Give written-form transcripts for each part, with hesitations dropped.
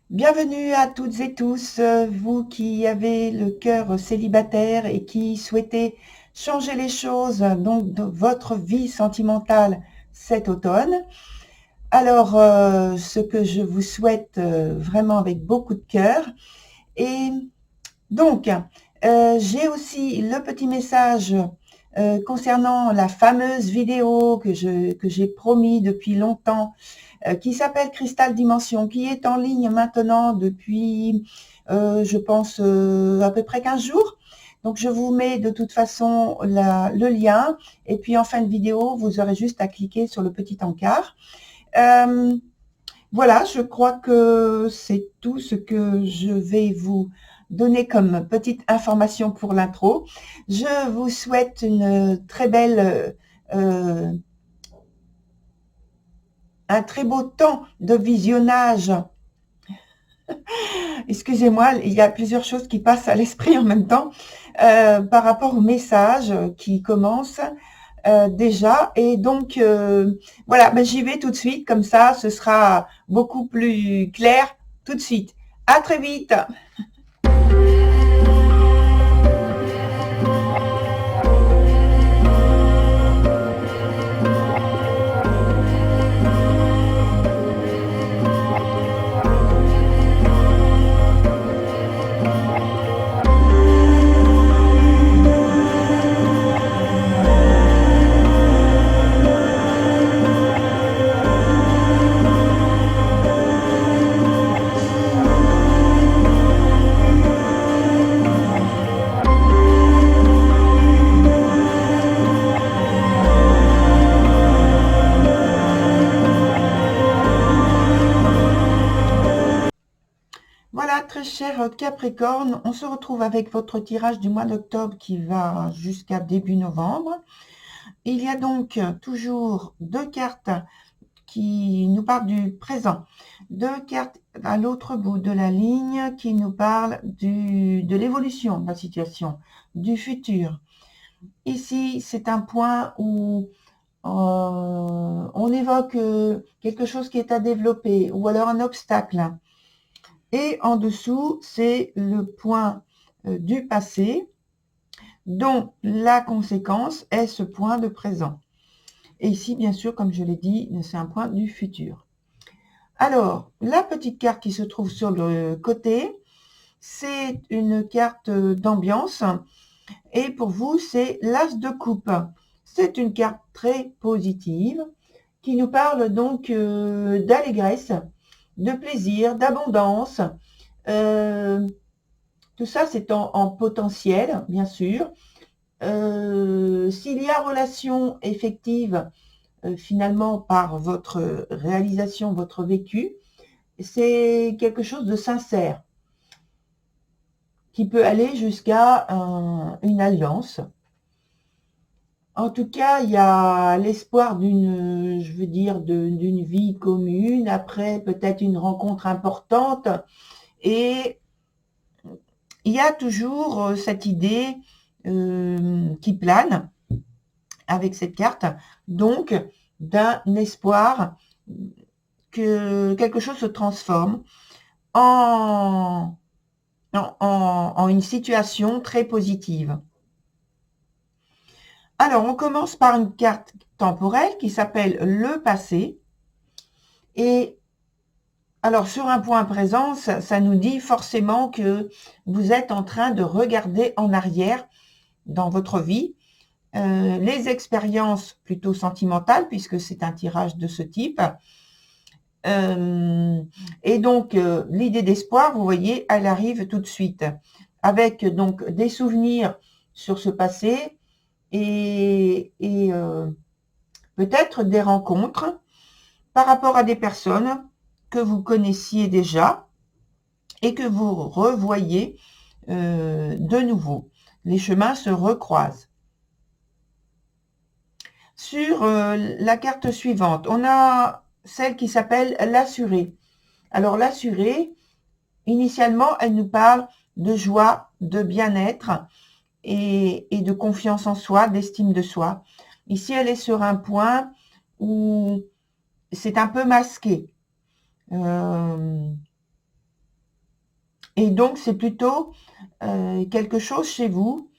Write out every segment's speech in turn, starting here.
Bienvenue à toutes et tous, vous qui avez le cœur célibataire et qui souhaitez changer les choses donc de votre vie sentimentale cet automne. Alors, ce que je vous souhaite vraiment avec beaucoup de cœur. Et donc, j'ai aussi le petit message concernant la fameuse vidéo que j'ai promis depuis longtemps, qui s'appelle Cristal Dimension, qui est en ligne maintenant depuis, je pense, à peu près 15 jours. Donc, je vous mets de toute façon le lien. Et puis, en fin de vidéo, vous aurez juste à cliquer sur le petit encart. Voilà, je crois que c'est tout ce que je vais vous donner comme petite information pour l'intro. Je vous souhaite une très belle, un très beau temps de visionnage. Excusez-moi, il y a plusieurs choses qui passent à l'esprit en même temps par rapport au message qui commence déjà. Et donc, voilà, ben, j'y vais tout de suite, comme ça, ce sera beaucoup plus clair tout de suite. À très vite. Voilà, très cher Capricorne, on se retrouve avec votre tirage du mois d'octobre qui va jusqu'à début novembre. Il y a donc toujours deux cartes qui nous parlent du présent, deux cartes à l'autre bout de la ligne qui nous parlent de l'évolution de la situation, du futur. Ici, c'est un point où on évoque quelque chose qui est à développer ou alors un obstacle. Et en dessous, c'est le point du passé dont la conséquence est ce point de présent. Et ici, bien sûr, comme je l'ai dit, c'est un point du futur. Alors, la petite carte qui se trouve sur le côté, c'est une carte d'ambiance. Et pour vous, c'est l'As de coupe. C'est une carte très positive qui nous parle donc d'allégresse, de plaisir, d'abondance. Tout ça, c'est en potentiel, bien sûr. S'il y a relation effective, finalement, par votre réalisation, votre vécu, c'est quelque chose de sincère qui peut aller jusqu'à une alliance. En tout cas, il y a l'espoir d'une, je veux dire, d'une vie commune, après peut-être une rencontre importante, et il y a toujours cette idée qui plane avec cette carte, donc d'un espoir que quelque chose se transforme en, en une situation très positive. Alors, on commence par une carte temporelle qui s'appelle le passé. Et alors, sur un point présent, ça nous dit forcément que vous êtes en train de regarder en arrière dans votre vie, les expériences plutôt sentimentales, puisque c'est un tirage de ce type. Et donc, l'idée d'espoir, vous voyez, elle arrive tout de suite, avec donc des souvenirs sur ce passé et peut-être des rencontres par rapport à des personnes que vous connaissiez déjà et que vous revoyez de nouveau. Les chemins se recroisent. Sur la carte suivante, on a celle qui s'appelle l'assuré. Alors l'assuré, initialement, elle nous parle de joie, de bien-être et de confiance en soi, d'estime de soi. Ici, elle est sur un point où c'est un peu masqué. Et donc, c'est plutôt quelque chose chez vous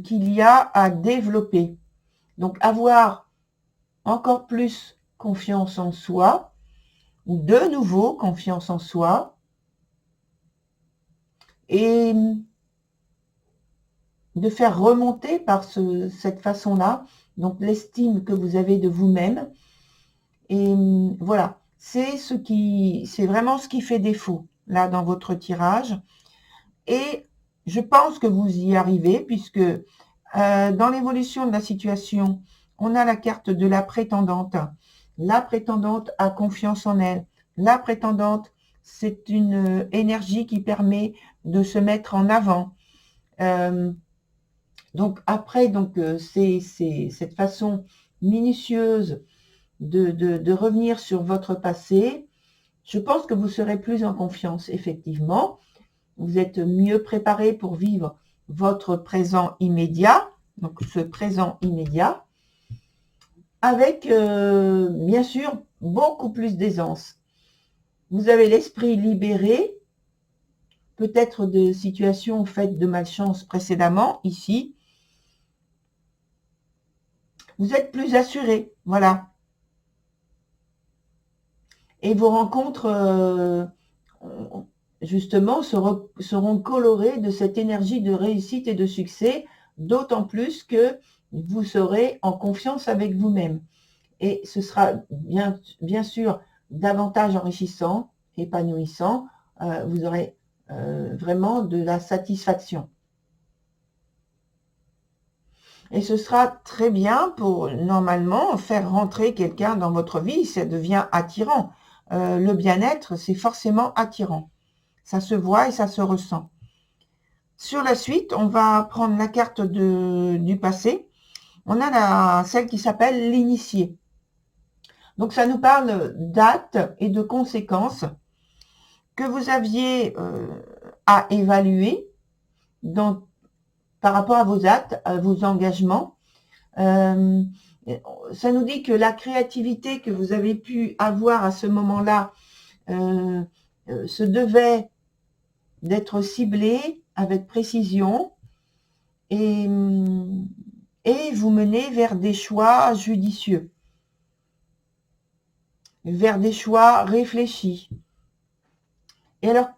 qu'il y a à développer. Donc, avoir encore plus confiance en soi, ou de nouveau confiance en soi, et de faire remonter par cette façon-là, donc l'estime que vous avez de vous-même. Et voilà, c'est vraiment ce qui fait défaut, là, dans votre tirage. Et je pense que vous y arrivez, puisque dans l'évolution de la situation, on a la carte de la prétendante. La prétendante a confiance en elle. La prétendante, c'est une énergie qui permet de se mettre en avant. Donc après, c'est cette façon minutieuse de revenir sur votre passé. Je pense que vous serez plus en confiance, effectivement. Vous êtes mieux préparé pour vivre votre présent immédiat, donc ce présent immédiat, avec, bien sûr, beaucoup plus d'aisance. Vous avez l'esprit libéré, peut-être de situations faites de malchance précédemment, ici. Vous êtes plus assuré, voilà. Et vos rencontres, justement, seront colorées de cette énergie de réussite et de succès, d'autant plus que vous serez en confiance avec vous-même. Et ce sera bien sûr davantage enrichissant, épanouissant. Vous aurez vraiment de la satisfaction. Et ce sera très bien pour, normalement, faire rentrer quelqu'un dans votre vie. Ça devient attirant. Le bien-être, c'est forcément attirant. Ça se voit et ça se ressent. Sur la suite, on va prendre la carte du passé. On a celle qui s'appelle l'initié. Donc, ça nous parle d'actes et de conséquences que vous aviez à évaluer par rapport à vos actes, à vos engagements. Ça nous dit que la créativité que vous avez pu avoir à ce moment-là se devait d'être ciblée avec précision et vous mener vers des choix judicieux, vers des choix réfléchis. Et alors,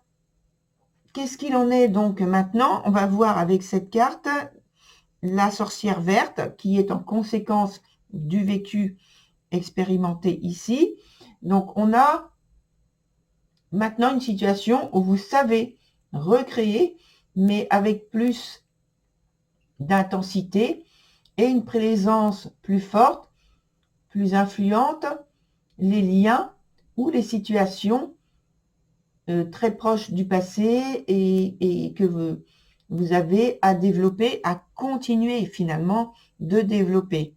qu'est-ce qu'il en est donc maintenant? On va voir avec cette carte la sorcière verte qui est en conséquence du vécu expérimenté ici. Donc, on a maintenant une situation où vous savez recréer, mais avec plus d'intensité et une présence plus forte, plus influente, les liens ou les situations très proches du passé et que vous avez à développer, à continuer finalement de développer.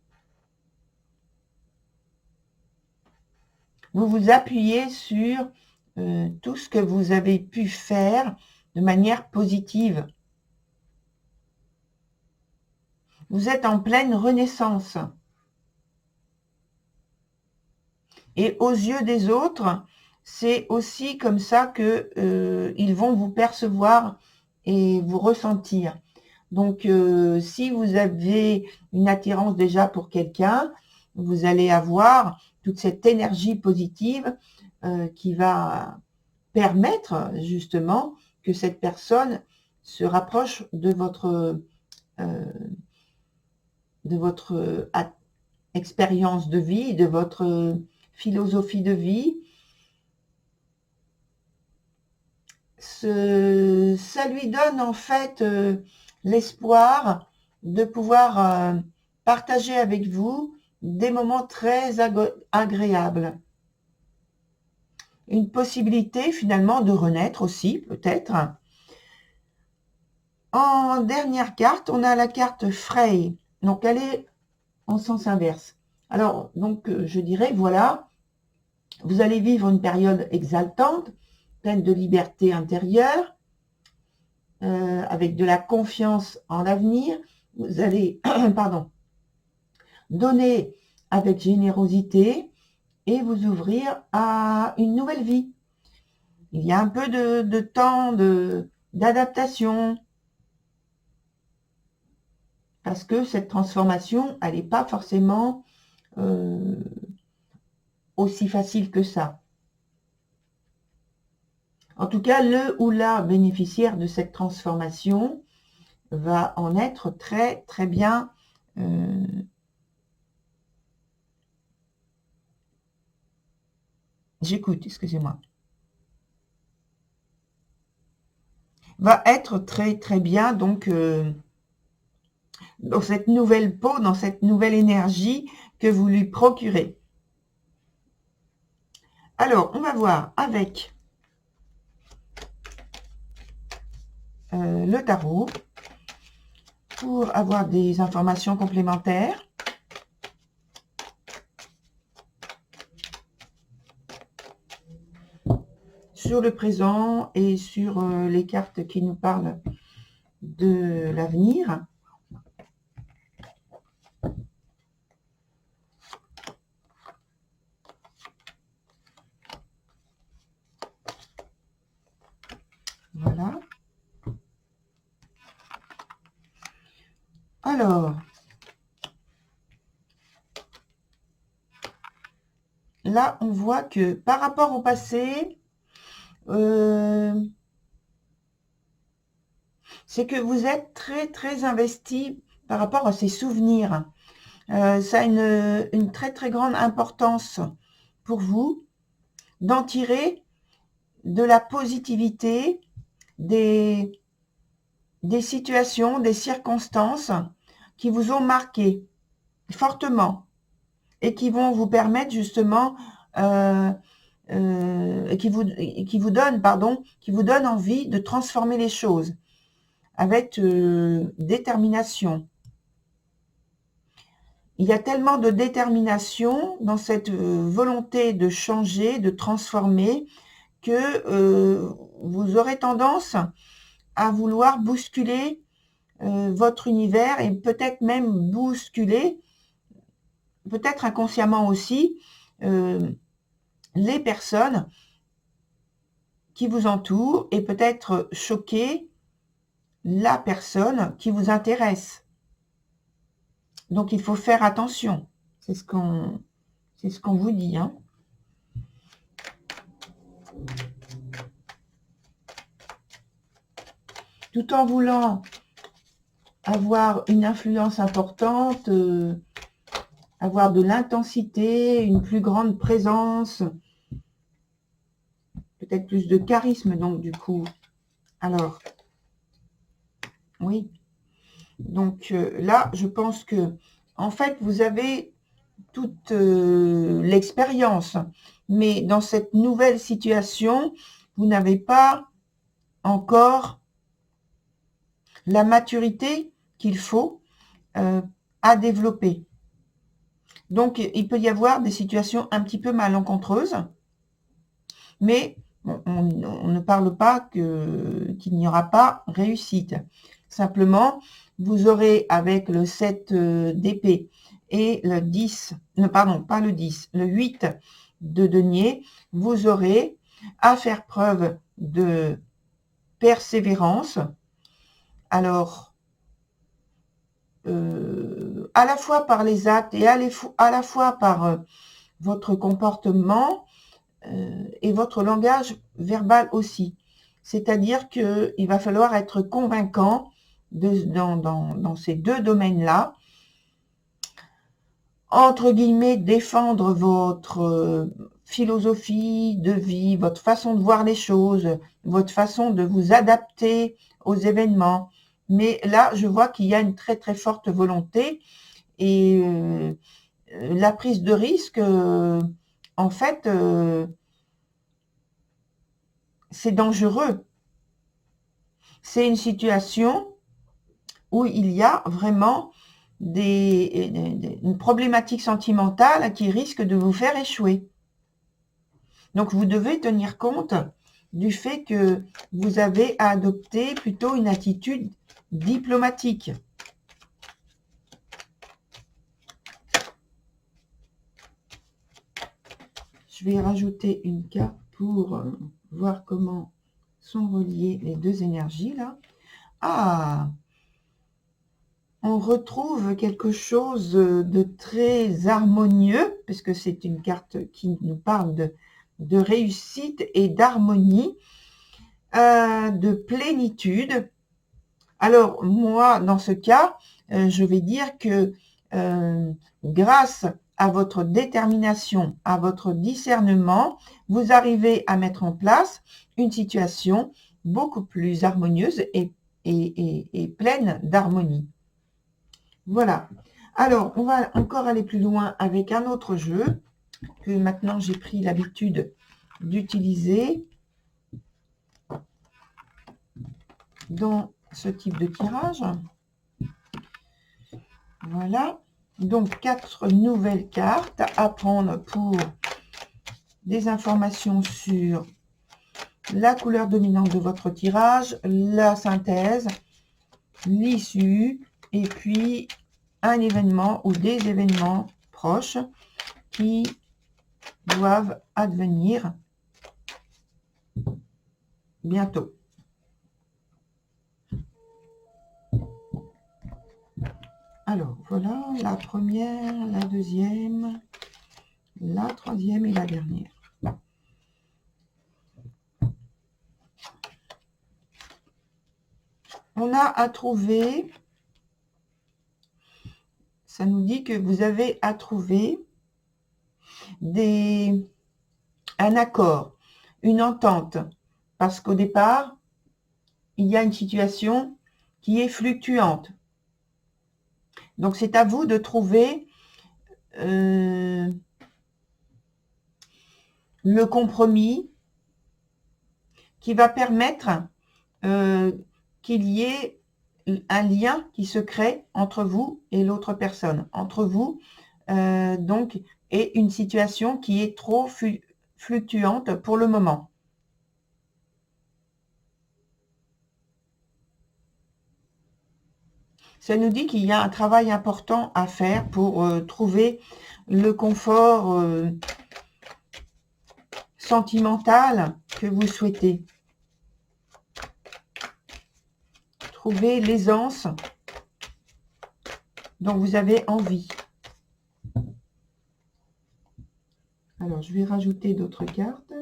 Vous vous appuyez sur tout ce que vous avez pu faire de manière positive. Vous êtes en pleine renaissance. Et aux yeux des autres, c'est aussi comme ça que ils vont vous percevoir et vous ressentir. Donc, si vous avez une attirance déjà pour quelqu'un, vous allez avoir toute cette énergie positive qui va permettre justement que cette personne se rapproche de votre expérience de vie, de votre philosophie de vie. Ça lui donne en fait l'espoir de pouvoir partager avec vous des moments très agréables. Une possibilité finalement de renaître aussi, peut-être. En dernière carte, on a la carte Frey. Donc, elle est en sens inverse. Alors, donc, je dirais, voilà, vous allez vivre une période exaltante, pleine de liberté intérieure, avec de la confiance en l'avenir. Vous allez, donner avec générosité et vous ouvrir à une nouvelle vie. Il y a un peu de temps d'adaptation. Parce que cette transformation, elle n'est pas forcément aussi facile que ça. En tout cas, le ou la bénéficiaire de cette transformation va en être très très bien j'écoute, excusez-moi. Va être très très bien donc dans cette nouvelle peau, dans cette nouvelle énergie que vous lui procurez. Alors, on va voir avec le tarot pour avoir des informations complémentaires. Sur le présent et sur les cartes qui nous parlent de l'avenir. Voilà. Alors, là, on voit que par rapport au passé, c'est que vous êtes très, très investi par rapport à ces souvenirs. Ça a une très, très grande importance pour vous d'en tirer de la positivité, des situations, des circonstances qui vous ont marqué fortement et qui vont vous permettre justement qui vous donne envie de transformer les choses avec détermination. Il y a tellement de détermination dans cette volonté de changer, de transformer, que vous aurez tendance à vouloir bousculer votre univers et peut-être même bousculer, peut-être inconsciemment aussi, les personnes qui vous entourent et peut-être choquer la personne qui vous intéresse. Donc il faut faire attention. C'est ce qu'on vous dit. Hein. Tout en voulant avoir une influence importante, avoir de l'intensité, une plus grande présence, peut-être plus de charisme donc du coup. Alors, oui. Donc là, je pense que en fait, vous avez toute l'expérience, mais dans cette nouvelle situation, vous n'avez pas encore la maturité qu'il faut à développer. Donc, il peut y avoir des situations un petit peu malencontreuses, mais on ne parle pas qu'il n'y aura pas réussite. Simplement, vous aurez avec le 7 d'épée et le 10, pardon, pas le 10, le 8 de denier, vous aurez à faire preuve de persévérance. Alors, à la fois par les actes et à la fois par votre comportement et votre langage verbal aussi. C'est-à-dire qu'il va falloir être convaincant dans ces deux domaines-là. Entre guillemets, défendre votre philosophie de vie, votre façon de voir les choses, votre façon de vous adapter aux événements. Mais là, je vois qu'il y a une très très forte volonté et la prise de risque, en fait, c'est dangereux. C'est une situation où il y a vraiment une problématique sentimentale qui risque de vous faire échouer. Donc, vous devez tenir compte du fait que vous avez à adopter plutôt une attitude diplomatique. Je vais rajouter une carte pour voir comment sont reliées les deux énergies là. Ah, on retrouve quelque chose de très harmonieux, puisque c'est une carte qui nous parle de réussite et d'harmonie, de plénitude. Alors, moi, dans ce cas, je vais dire que grâce à votre détermination, à votre discernement, vous arrivez à mettre en place une situation beaucoup plus harmonieuse et pleine d'harmonie. Voilà. Alors, on va encore aller plus loin avec un autre jeu que maintenant j'ai pris l'habitude d'utiliser dans ce type de tirage. Voilà. Donc, 4 nouvelles cartes à prendre pour des informations sur la couleur dominante de votre tirage, la synthèse, l'issue, et puis un événement ou des événements proches qui doivent advenir bientôt. Alors, voilà la première, la deuxième, la troisième et la dernière. On a à trouver, ça nous dit que vous avez à trouver un accord, une entente, parce qu'au départ, il y a une situation qui est fluctuante. Donc, c'est à vous de trouver le compromis qui va permettre qu'il y ait un lien qui se crée entre vous et l'autre personne, entre vous donc et une situation qui est trop fluctuante pour le moment. Ça nous dit qu'il y a un travail important à faire pour trouver le confort sentimental que vous souhaitez. Trouver l'aisance dont vous avez envie. Alors, je vais rajouter d'autres cartes.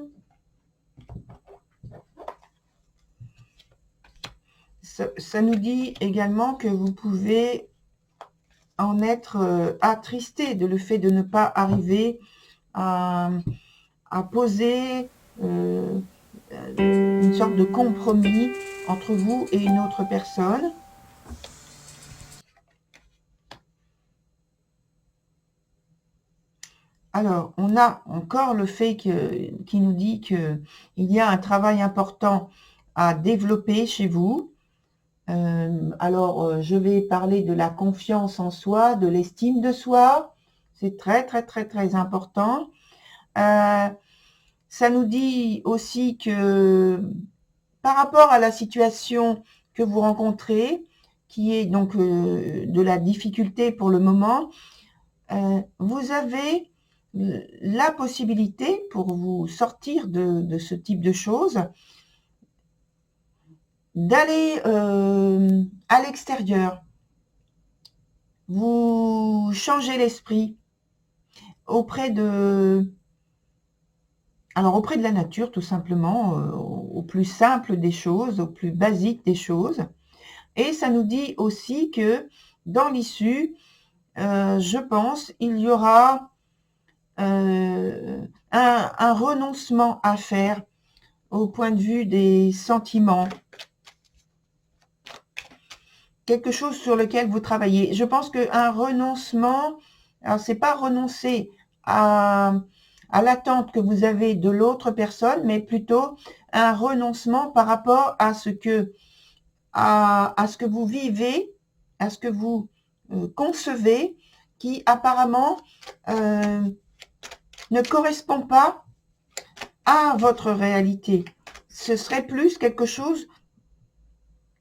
Ça nous dit également que vous pouvez en être attristé de le fait de ne pas arriver à poser une sorte de compromis entre vous et une autre personne. Alors, on a encore le fait qui nous dit qu'il y a un travail important à développer chez vous. Alors, je vais parler de la confiance en soi, de l'estime de soi. C'est très, très, très, très important. Ça nous dit aussi que par rapport à la situation que vous rencontrez, qui est donc de la difficulté pour le moment, vous avez la possibilité pour vous sortir de ce type de choses, d'aller à l'extérieur, vous changez l'esprit auprès de la nature, tout simplement, au plus simple des choses, au plus basique des choses. Et ça nous dit aussi que dans l'issue, je pense, il y aura un renoncement à faire au point de vue des sentiments. Quelque chose sur lequel vous travaillez. Je pense qu'un renoncement, alors c'est pas renoncer à l'attente que vous avez de l'autre personne, mais plutôt un renoncement par rapport à ce que vous vivez, à ce que vous concevez, qui apparemment ne correspond pas à votre réalité. Ce serait plus quelque chose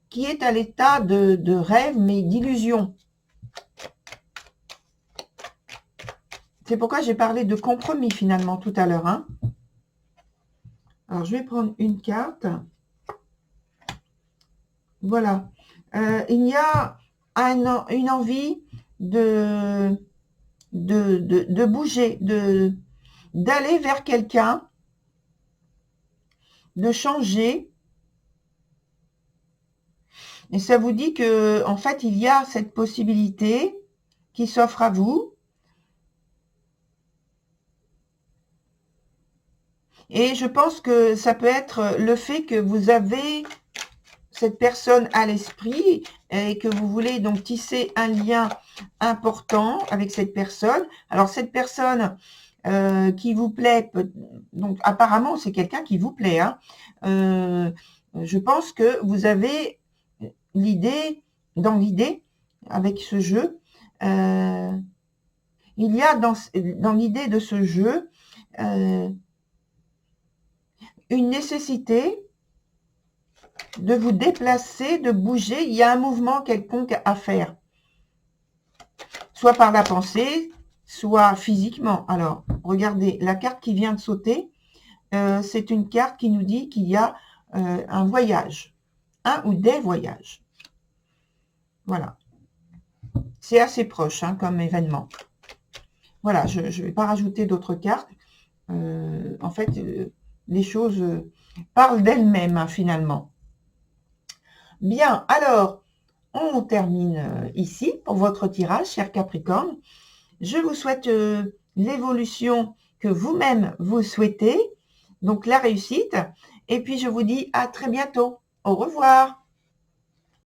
qui est à l'état de rêve, mais d'illusion. C'est pourquoi j'ai parlé de compromis finalement tout à l'heure. Hein. Alors, je vais prendre une carte. Voilà. Il y a une envie de bouger, d'aller vers quelqu'un, de changer. Et ça vous dit que, en fait, il y a cette possibilité qui s'offre à vous. Et je pense que ça peut être le fait que vous avez cette personne à l'esprit et que vous voulez donc tisser un lien important avec cette personne. Alors, cette personne qui vous plaît, donc apparemment, c'est quelqu'un qui vous plaît. Hein. Je pense que vous avez dans l'idée, avec ce jeu, il y a dans l'idée de ce jeu une nécessité de vous déplacer, de bouger. Il y a un mouvement quelconque à faire, soit par la pensée, soit physiquement. Alors, regardez, la carte qui vient de sauter, c'est une carte qui nous dit qu'il y a un voyage, un ou des voyages. Voilà. C'est assez proche hein, comme événement. Voilà, je ne vais pas rajouter d'autres cartes. En fait, les choses parlent d'elles-mêmes hein, finalement. Bien, alors, on termine ici pour votre tirage, cher Capricorne. Je vous souhaite l'évolution que vous-même vous souhaitez, donc la réussite. Et puis, je vous dis à très bientôt. Au revoir.